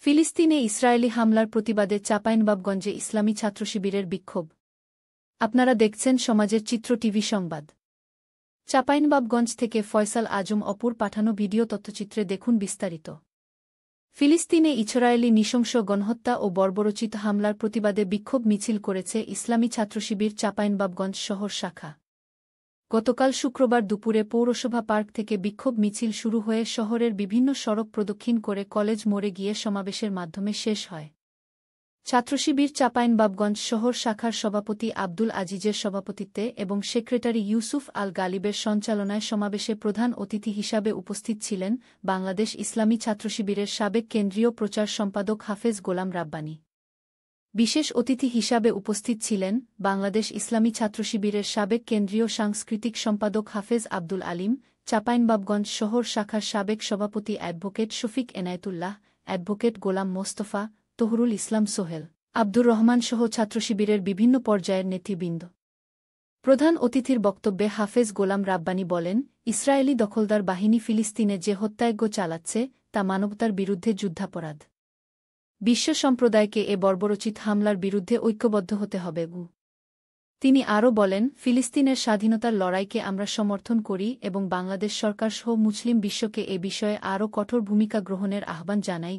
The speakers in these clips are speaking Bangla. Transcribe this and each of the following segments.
ফিলিস্তিনে ইসরায়েলি হামলার প্রতিবাদে চাঁপাইনবাবগঞ্জে ইসলামী ছাত্রশিবিরের বিক্ষোভ। আপনারা দেখছেন সমাজের চিত্র টিভি সংবাদ। চাঁপাইনবাবগঞ্জ থেকে ফয়সাল আজম অপুর পাঠানো ভিডিও তথ্যচিত্রে দেখুন বিস্তারিত। ফিলিস্তিনে ইসরায়েলি নৃশংস গণহত্যা ও বর্বরোচিত হামলার প্রতিবাদে বিক্ষোভ মিছিল করেছে ইসলামী ছাত্রশিবির চাঁপাইনবাবগঞ্জ শহর শাখা। গতকাল শুক্রবার দুপুরে পৌরসভা পার্ক থেকে বিক্ষোভ মিছিল শুরু হয়ে শহরের বিভিন্ন সড়ক প্রদক্ষিণ করে কলেজ মোড়ে গিয়ে সমাবেশের মাধ্যমে শেষ হয়। ছাত্রশিবির চাঁপাইনবাবগঞ্জ শহর শাখার সভাপতি আব্দুল আজিজের সভাপতিত্বে এবং সেক্রেটারি ইউসুফ আল গালিবের সঞ্চালনায় সমাবেশে প্রধান অতিথি হিসাবে উপস্থিত ছিলেন বাংলাদেশ ইসলামী ছাত্রশিবিরের সাবেক কেন্দ্রীয় প্রচার সম্পাদক হাফেজ গোলাম রাব্বানী। বিশেষ অতিথি হিসাবে উপস্থিত ছিলেন বাংলাদেশ ইসলামী ছাত্রশিবিরের সাবেক কেন্দ্রীয় সাংস্কৃতিক সম্পাদক হাফেজ আব্দুল আলিম, চাঁপাইনবাবগঞ্জ শহর শাখার সাবেক সভাপতি অ্যাডভোকেট শফিক এনায়েতুল্লাহ, অ্যাডভোকেট গোলাম মোস্তফা, তহরুল ইসলাম সোহেল, আব্দুর রহমান সহ ছাত্রশিবিরের বিভিন্ন পর্যায়ের নেতৃবৃন্দ। প্রধান অতিথির বক্তব্যে হাফেজ গোলাম রাব্বানী বলেন, ইসরায়েলি দখলদার বাহিনী ফিলিস্তিনে যে হত্যাযজ্ঞ চালাচ্ছে তা মানবতার বিরুদ্ধে যুদ্ধাপরাধ। বিশ্ব সম্প্রদায়কে এ বর্বরোচিত হামলার বিরুদ্ধে ঐক্যবদ্ধ হতে হবে। তিনি আরও বলেন, ফিলিস্তিনের স্বাধীনতার লড়াইকে আমরা সমর্থন করি এবং বাংলাদেশ সরকারসহ মুসলিম বিশ্বকে এ বিষয়ে আরও কঠোর ভূমিকা গ্রহণের আহ্বান জানাই।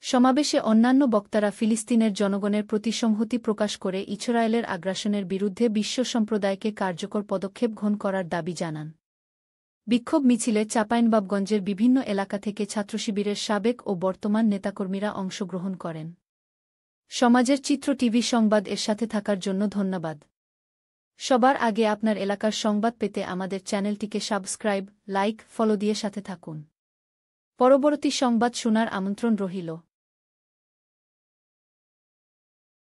সমাবেশে অন্যান্য বক্তারা ফিলিস্তিনের জনগণের প্রতি সংহতি প্রকাশ করে ইসরায়েলের আগ্রাসনের বিরুদ্ধে বিশ্ব সম্প্রদায়কে কার্যকর পদক্ষেপ গ্রহণ করার দাবি জানান। বিক্ষোভ মিছিলে চাঁপাইনবাবগঞ্জের বিভিন্ন এলাকা থেকে ছাত্রশিবিরের সাবেক ও বর্তমান নেতাকর্মীরা অংশগ্রহণ করেন। সমাজের চিত্র টিভি সংবাদ এর সাথে থাকার জন্য ধন্যবাদ। সবার আগে আপনার এলাকার সংবাদ পেতে আমাদের চ্যানেলটিকে সাবস্ক্রাইব, লাইক, ফলো দিয়ে সাথে থাকুন। পরবর্তী সংবাদ শোনার আমন্ত্রণ রহিল।